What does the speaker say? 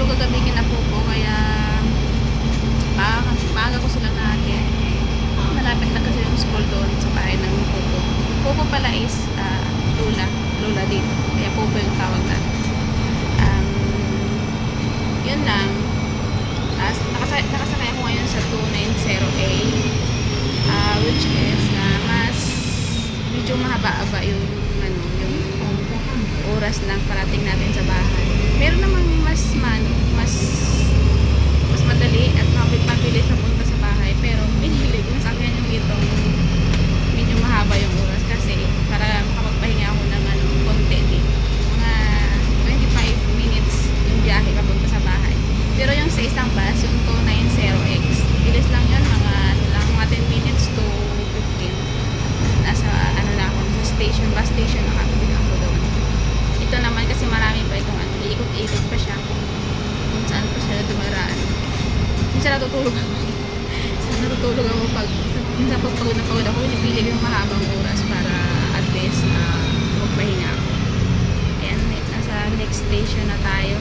puro kagabi kinapupo, kaya maaga ko silang natin. Malapit na kasi yung school doon sa bahay ng Popo. Popo pala is Lola dito. Kaya Popo yung tawag natin. Yun lang. Nakasakay ako ngayon sa 290A, which is mas medyo mahaba-aba yung oras ng parating natin sa bahay. Meron namang mas madali at mabilis na punta sa bahay, pero pinili ko sa akin yung itong medyo mahaba yung oras kasi para makapagpahinga ako ng konti din. Mga 25 minutes yung biyahe papunta sa bahay. Pero yung sa isang bus, yung 290X, bilis lang yun, mga 10 minutes to 15. Nasa na ako, sa station, bus station, nakatubig ako doon. Ito naman kasi marami pa itong iikot-ikot pa siya kung saan pa siya dumaraan. Minsan natutulog ako pag minsan pagod na pagod ako, pinipili yung mahabang oras para at least magpahinga ako. Ayan, nasa next station na tayo.